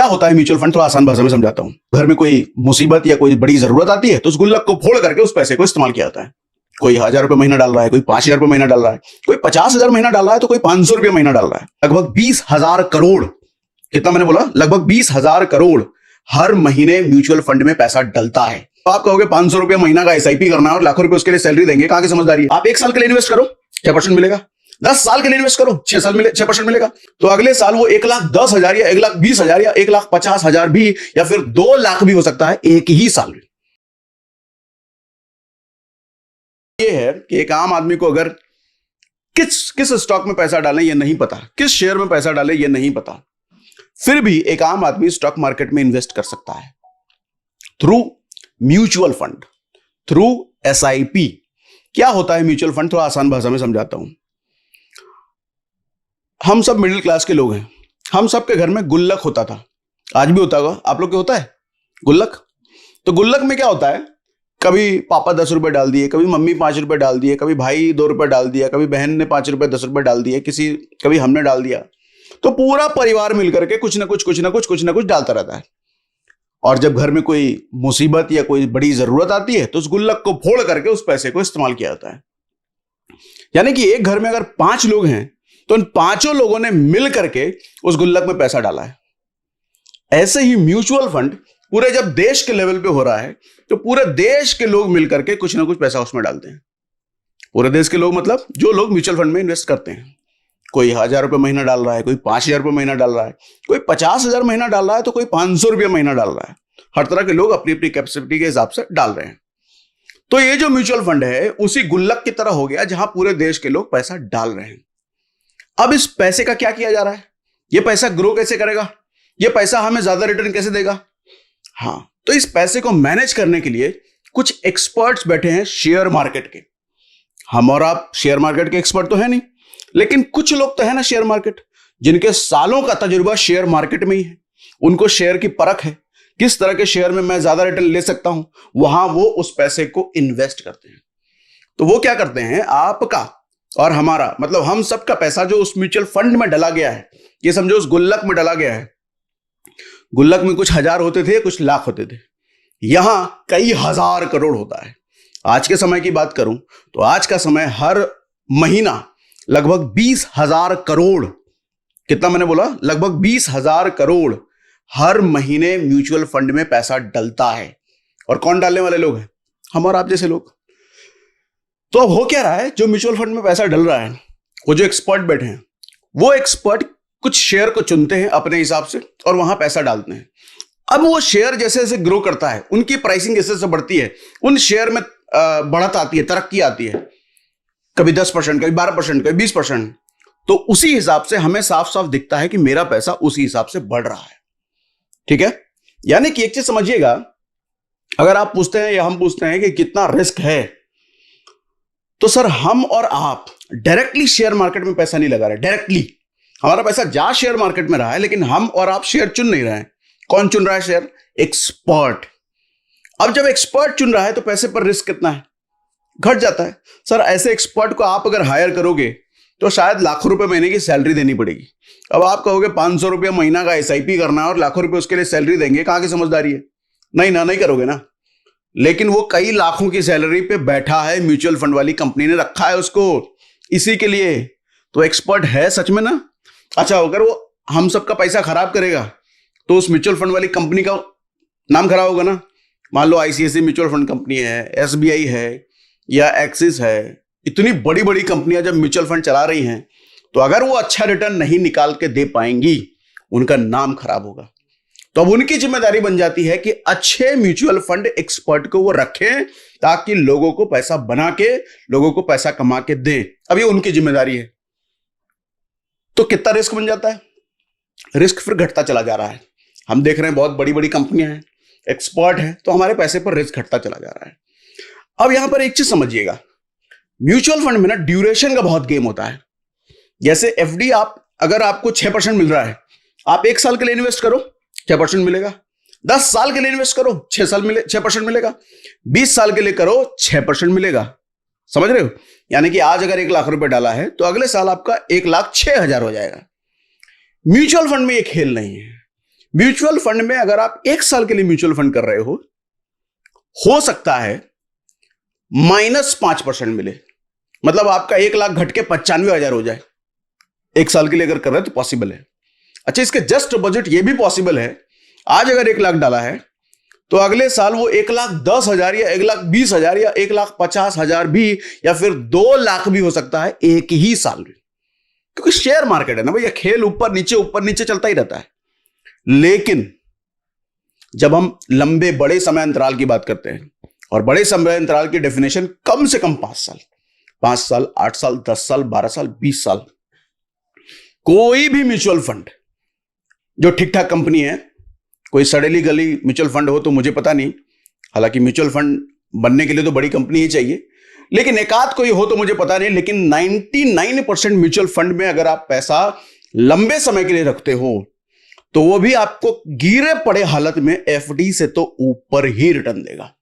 क्या होता है म्यूचुअल फंड, थोड़ा आसान भाषा में समझाता हूं। घर में कोई मुसीबत या कोई बड़ी जरूरत आती है तो उस गुल्लक को फोड़ करके उस पैसे को इस्तेमाल किया जाता है। कोई 1000 रुपए महीना डाल रहा है, कोई 5000 रुपए महीना डाल रहा है, कोई 50,000 महीना डाल रहा है, तो कोई 500 रुपए महीना डाल रहा है। लगभग 20,000 करोड़, कितना मैंने बोला, लगभग 20,000 करोड़ हर महीने म्यूचुअल फंड में पैसा डलता है। तो आप कहोगे 500 रुपए महीना का एसआईपी करना है और लाखों रुपए उसके लिए सैलरी देंगे, कहां की समझदारी है। आप 1 साल के लिए इन्वेस्ट करो, 6% मिलेगा। 10 साल के लिए इन्वेस्ट करो, 6% मिलेगा। तो अगले साल वो 1,10,000 या 1,20,000 या 1,50,000 भी, या फिर 2 लाख भी हो सकता है एक ही साल में। ये है कि एक आम आदमी को अगर किस स्टॉक में पैसा डालें ये नहीं पता, किस शेयर में पैसा डालें ये नहीं पता, फिर भी एक आम आदमी स्टॉक मार्केट में इन्वेस्ट कर सकता है through mutual fund, through SIP. क्या होता है म्यूचुअल फंड, थोड़ा आसान भाषा में समझाता हूं। हम सब मिडिल क्लास के लोग हैं, हम सब के घर में गुल्लक होता था, आज भी होता होगा। आप लोग के होता है गुल्लक? तो गुल्लक में क्या होता है, कभी पापा 10 रुपए डाल दिए, कभी मम्मी 5 रुपए डाल दिए, कभी भाई 2 रुपए डाल दिया, कभी बहन ने 5 रुपए 10 रुपए डाल दिए, कभी हमने डाल दिया। तो पूरा परिवार मिलकर के कुछ ना कुछ डालता रहता है। और जब घर में कोई मुसीबत या कोई बड़ी जरूरत आती है तो उस गुल्लक को फोड़ करके उस पैसे को इस्तेमाल किया जाता है। यानी कि एक घर में अगर 5 लोग हैं तो उन 5 लोगों ने मिल करके उस गुल्लक में पैसा डाला है। ऐसे ही म्यूचुअल फंड पूरे जब देश के लेवल पे हो रहा है तो पूरे देश के लोग मिलकर के कुछ ना कुछ पैसा उसमें डालते हैं। पूरे देश के लोग मतलब जो लोग म्यूचुअल फंड में इन्वेस्ट करते हैं। कोई 1000 रुपए महीना डाल रहा है, कोई 5000 रुपए महीना डाल रहा है, कोई 50,000 महीना डाल रहा है, तो कोई 500 रुपये महीना डाल रहा है। हर तरह के लोग अपनी अपनी कैपेसिटी के हिसाब से डाल रहे हैं। तो ये जो म्यूचुअल फंड है उसी गुल्लक की तरह हो गया जहां पूरे देश के लोग पैसा डाल रहे हैं। अब इस पैसे का क्या किया जा रहा है, ये पैसा ग्रो कैसे करेगा, ये पैसा हमें ज्यादा रिटर्न कैसे देगा। हाँ, तो इस पैसे को मैनेज करने के लिए कुछ एक्सपर्ट्स बैठे हैं शेयर मार्केट के। हम और आप शेयर मार्केट के एक्सपर्ट तो है नहीं, लेकिन कुछ लोग तो है ना शेयर मार्केट, जिनके सालों का तजुर्बा शेयर मार्केट में ही है। उनको शेयर की परख है, किस तरह के शेयर में मैं ज्यादा रिटर्न ले सकता हूं, वहां वो उस पैसे को इन्वेस्ट करते हैं। तो वो क्या करते हैं, आपका और हमारा मतलब हम सबका पैसा जो उस म्यूचुअल फंड में डला गया है, ये समझो उस गुल्लक में डला गया है। गुल्लक में कुछ 1000 होते थे, कुछ लाख होते थे, यहां कई हजार करोड़ होता है। आज के समय की बात करूं तो आज का समय हर महीना लगभग 20,000 करोड़, कितना मैंने बोला, लगभग 20,000 करोड़ हर महीने म्यूचुअल फंड में पैसा डलता है। और कौन डालने वाले लोग हैं, हम और आप जैसे लोग। तो अब हो क्या रहा है, जो म्यूचुअल फंड में पैसा डल रहा है, वो जो एक्सपर्ट बैठे हैं, वो एक्सपर्ट कुछ शेयर को चुनते हैं अपने हिसाब से और वहां पैसा डालते हैं। अब वो शेयर जैसे जैसे ग्रो करता है, उनकी प्राइसिंग जैसे जैसे बढ़ती है, उन शेयर में बढ़त आती है, तरक्की आती है, कभी 10%, कभी 12%, कभी 20%। तो उसी हिसाब से हमें साफ साफ दिखता है कि मेरा पैसा उसी हिसाब से बढ़ रहा है। ठीक है, यानी कि एक चीज समझिएगा, अगर आप पूछते हैं या हम पूछते हैं कि कितना रिस्क है, तो सर हम और आप डायरेक्टली शेयर मार्केट में पैसा नहीं लगा रहे। डायरेक्टली हमारा पैसा जा शेयर मार्केट में रहा है, लेकिन हम और आप शेयर चुन नहीं रहे हैं। कौन चुन रहा है शेयर? एक्सपर्ट। अब जब एक्सपर्ट चुन रहा है तो पैसे पर रिस्क कितना है, घट जाता है। सर ऐसे एक्सपर्ट को आप अगर हायर करोगे तो शायद लाखों रुपए महीने की सैलरी देनी पड़ेगी। अब आप कहोगे 500 रुपये महीना का एसआईपी करना है और लाखों रुपए उसके लिए सैलरी देंगे, कहां की समझदारी है। नहीं करोगे ना। लेकिन वो कई लाखों की सैलरी पे बैठा है, म्यूचुअल फंड वाली कंपनी ने रखा है उसको इसी के लिए, तो एक्सपर्ट है सच में ना। अच्छा, अगर वो हम सबका पैसा खराब करेगा तो उस म्यूचुअल फंड वाली कंपनी का नाम खराब होगा ना। मान लो आईसीआईसीआई म्यूचुअल फंड कंपनी है, एसबीआई है या एक्सिस है, इतनी बड़ी बड़ी कंपनियां जब म्यूचुअल फंड चला रही हैं, तो अगर वो अच्छा रिटर्न नहीं निकाल के दे पाएंगी, उनका नाम खराब होगा। तो अब उनकी जिम्मेदारी बन जाती है कि अच्छे म्यूचुअल फंड एक्सपर्ट को वो रखें ताकि लोगों को पैसा बना के, लोगों को पैसा कमा के दें। अब ये उनकी जिम्मेदारी है। तो कितना रिस्क बन जाता है, रिस्क फिर घटता चला जा रहा है। हम देख रहे हैं बहुत बड़ी बड़ी कंपनियां हैं, एक्सपर्ट हैं, तो हमारे पैसे पर रिस्क घटता चला जा रहा है। अब यहां पर एक चीज समझिएगा, म्यूचुअल फंड में ना ड्यूरेशन का बहुत गेम होता है। जैसे एफडी, आप अगर आपको 6% मिल रहा है, आप 1 साल के लिए इन्वेस्ट करो 6% मिलेगा, 10 साल के लिए इन्वेस्ट करो 6% मिलेगा, 20 साल के लिए करो 6% मिलेगा। समझ रहे हो? यानी कि आज अगर 1 लाख रुपए डाला है तो अगले साल आपका 1,06,000 हो जाएगा। म्यूचुअल फंड में ये खेल नहीं है। म्यूचुअल फंड में अगर आप 1 साल के लिए म्यूचुअल फंड कर रहे हो सकता है -5% मिले, मतलब आपका 1 लाख घट के 95,000 हो जाए। 1 साल के लिए अगर कर रहे हैं तो पॉसिबल है। अच्छा, इसके जस्ट बजट ये भी पॉसिबल है, आज अगर 1 लाख डाला है तो अगले साल वो 1,10,000 या 1,20,000 या 1,50,000 भी, या फिर 2 लाख भी हो सकता है एक ही साल में। क्योंकि शेयर मार्केट है ना भैया, खेल ऊपर नीचे चलता ही रहता है। लेकिन जब हम लंबे बड़े समय अंतराल की बात करते हैं, और बड़े समय अंतराल की डेफिनेशन कम से कम 5 साल, 8 साल, 10 साल, 12 साल, 20 साल, कोई भी म्यूचुअल फंड जो ठीक ठाक कंपनी है, कोई सड़ेली गली म्यूचुअल फंड हो तो मुझे पता नहीं, हालांकि म्यूचुअल फंड बनने के लिए तो बड़ी कंपनी ही चाहिए, लेकिन एकाध कोई हो तो मुझे पता नहीं, लेकिन 99% म्यूचुअल फंड में अगर आप पैसा लंबे समय के लिए रखते हो तो वो भी आपको गिरे पड़े हालत में एफडी से तो ऊपर ही रिटर्न देगा,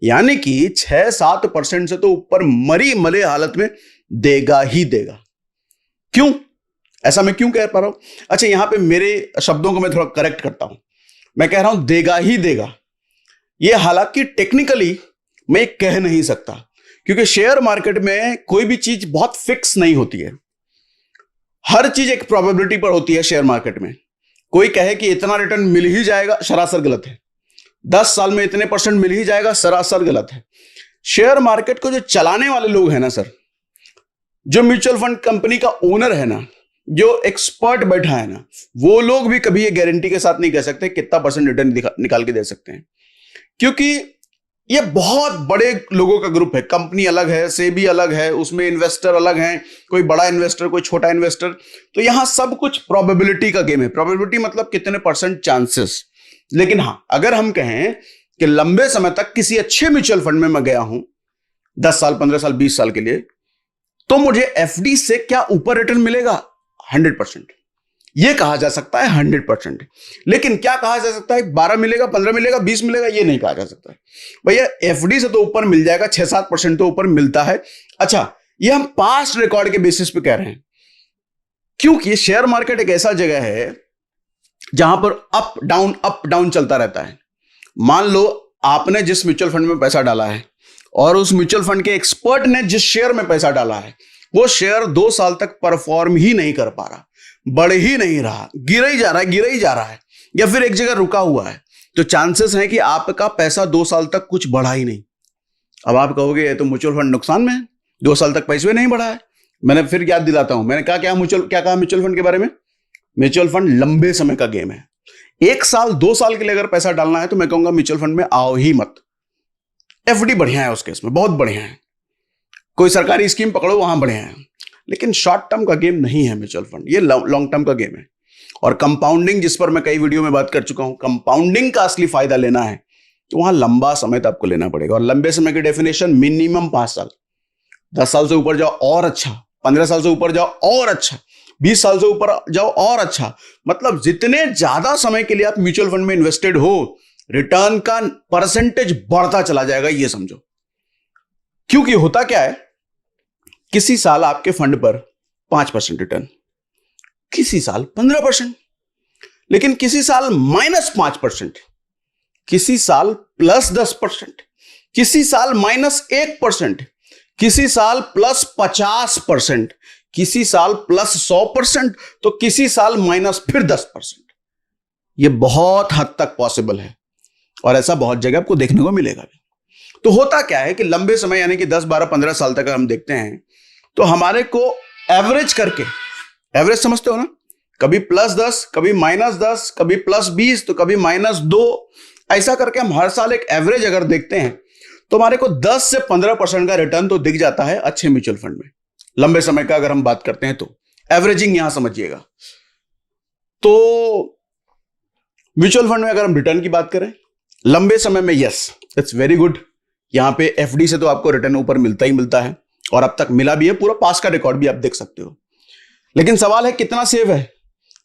यानी कि 6-7% से तो ऊपर मरी मले हालत में देगा ही देगा। क्यों ऐसा मैं क्यों कह पा रहा हूं? अच्छा, यहां पे मेरे शब्दों को मैं थोड़ा करेक्ट करता हूं, मैं कह रहा हूं देगा ही देगा। यह हालांकि टेक्निकली मैं कह नहीं सकता, क्योंकि शेयर मार्केट में कोई भी चीज बहुत फिक्स नहीं होती है, हर चीज एक प्रोबेबिलिटी पर होती है। शेयर मार्केट में कोई कहे कि इतना रिटर्न मिल ही जाएगा, सरासर गलत है। 10 साल में इतने % मिल ही जाएगा, सरासर गलत है। शेयर मार्केट को जो चलाने वाले लोग हैं ना सर, जो म्यूचुअल फंड कंपनी का ओनर है ना, जो एक्सपर्ट बैठा है ना, वो लोग भी कभी ये गारंटी के साथ नहीं कह सकते कितना % रिटर्न निकाल के दे सकते हैं, क्योंकि ये बहुत बड़े लोगों का ग्रुप है। कंपनी अलग है, सेबी अलग है, उसमें इन्वेस्टर अलग हैं, कोई बड़ा इन्वेस्टर, कोई छोटा इन्वेस्टर, तो यहां सब कुछ प्रोबेबिलिटी का गेम है। प्रोबेबिलिटी मतलब कितने % चांसेस। लेकिन हां, अगर हम कहें कि लंबे समय तक किसी अच्छे म्यूचुअल फंड में मैं गया हूं 10 साल, 15 साल, 20 साल के लिए, तो मुझे एफडी से क्या ऊपर रिटर्न मिलेगा? 100%। यह कहा जा सकता है 100%। लेकिन क्या कहा जा सकता है 12 मिलेगा, 15 मिलेगा, 20 मिलेगा? यह नहीं कहा जा सकता भैया। एफडी से तो ऊपर मिल जाएगा, 6-7% तो ऊपर मिलता है। अच्छा, यह हम पास्ट रिकॉर्ड के बेसिस पे कह रहे हैं, क्योंकि शेयर मार्केट एक ऐसा जगह है जहां पर अप डाउन चलता रहता है। मान लो आपने जिस म्यूचुअल फंड में पैसा डाला है और उस म्यूचुअल फंड के एक्सपर्ट ने जिस शेयर में पैसा डाला है, वो शेयर 2 साल तक परफॉर्म ही नहीं कर पा रहा, बढ़ ही नहीं रहा, गिर ही जा रहा है, या फिर एक जगह रुका हुआ है, तो चांसेस है कि आपका पैसा 2 साल तक कुछ बढ़ा ही नहीं। अब आप कहोगे तो म्यूचुअल फंड नुकसान में है, 2 साल तक पैसे नहीं बढ़ा है। मैंने फिर याद दिलाता हूं, मैंने कहा क्या कहा म्यूचुअल फंड के बारे में? म्यूचुअल फंड लंबे समय का गेम है। 1 साल 2 साल के लिए अगर पैसा डालना है तो मैं कहूंगा म्यूचुअल फंड में आओ ही मत। एफडी बढ़िया है, उस केस में बहुत बढ़िया है, कोई सरकारी स्कीम पकड़ो वहां बढ़िया है, लेकिन शॉर्ट टर्म का गेम नहीं है म्यूचुअल फंड, ये लॉन्ग टर्म का गेम है। और कंपाउंडिंग, जिस पर मैं कई वीडियो में बात कर चुका हूं, कंपाउंडिंग का असली फायदा लेना है तो वहां लंबा समय तक आपको लेना पड़ेगा। और लंबे समय की डेफिनेशन मिनिमम 5 साल, 10 साल से ऊपर जाओ और अच्छा, 15 साल से ऊपर जाओ और अच्छा, 20 साल से ऊपर जाओ और अच्छा। मतलब जितने ज्यादा समय के लिए आप म्यूचुअल फंड में इन्वेस्टेड हो, रिटर्न का % बढ़ता चला जाएगा, ये समझो। क्योंकि होता क्या है, किसी साल आपके फंड पर 5% रिटर्न, किसी साल 15%, लेकिन किसी साल -5%, किसी साल +10%, किसी साल -1%, किसी साल +50%, किसी साल +100%, तो किसी साल फिर -10%। यह बहुत हद तक पॉसिबल है और ऐसा बहुत जगह आपको देखने को मिलेगा भी। तो होता क्या है कि लंबे समय यानी कि 10, 12, 15 साल तक हम देखते हैं तो हमारे को एवरेज करके, एवरेज समझते हो ना, कभी +10, कभी -10, कभी +20, तो कभी -2, ऐसा करके हम हर साल एक एवरेज अगर देखते हैं तो हमारे को 10 से 15% का रिटर्न तो दिख जाता है अच्छे म्यूचुअल फंड में। लंबे समय का अगर हम बात करते हैं तो एवरेजिंग यहां समझिएगा। तो म्यूचुअल फंड में अगर हम रिटर्न की बात करें लंबे समय में, यस इट्स वेरी गुड। यहां पे एफडी से तो आपको रिटर्न ऊपर मिलता ही मिलता है और अब तक मिला भी है, पूरा पास का रिकॉर्ड भी आप देख सकते हो। लेकिन सवाल है कितना सेव है,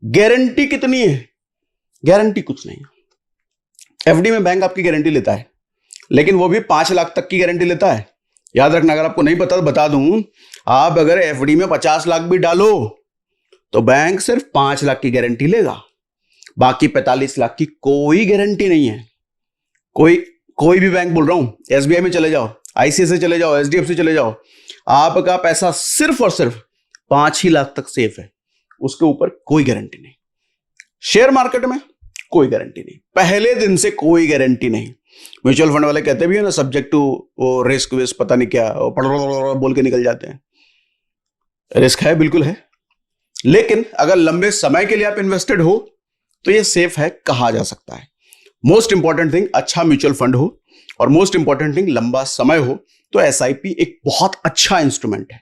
गारंटी कितनी है? गारंटी कुछ नहीं। एफडी में बैंक आपकी गारंटी लेता है, लेकिन वो भी 5 लाख तक की गारंटी लेता है। याद रखना, अगर आपको नहीं पता तो बता दूं, आप अगर एफडी में 50 लाख भी डालो तो बैंक सिर्फ 5 लाख की गारंटी लेगा। बाकी 45 लाख की कोई गारंटी नहीं है। कोई भी बैंक बोल रहा हूं, एसबीआई में चले जाओ, आईसीआईसीआई चले जाओ, एचडीएफसी चले जाओ, आपका पैसा सिर्फ और सिर्फ 5 ही लाख तक सेफ है, उसके ऊपर कोई गारंटी नहीं। शेयर मार्केट में कोई गारंटी नहीं, पहले दिन से कोई गारंटी नहीं। म्यूचुअल फंड वाले कहते भी है ना, सब्जेक्ट टू वो रिस्क विस्क पता नहीं क्या बोल के निकल जाते हैं। रिस्क है, बिल्कुल है, लेकिन अगर लंबे समय के लिए आप इन्वेस्टेड हो तो ये सेफ है कहा जा सकता है। मोस्ट इंपॉर्टेंट थिंग अच्छा म्यूचुअल फंड हो, और मोस्ट इंपॉर्टेंट थिंग लंबा समय हो, तो एसआईपी एक बहुत अच्छा इंस्ट्रूमेंट है।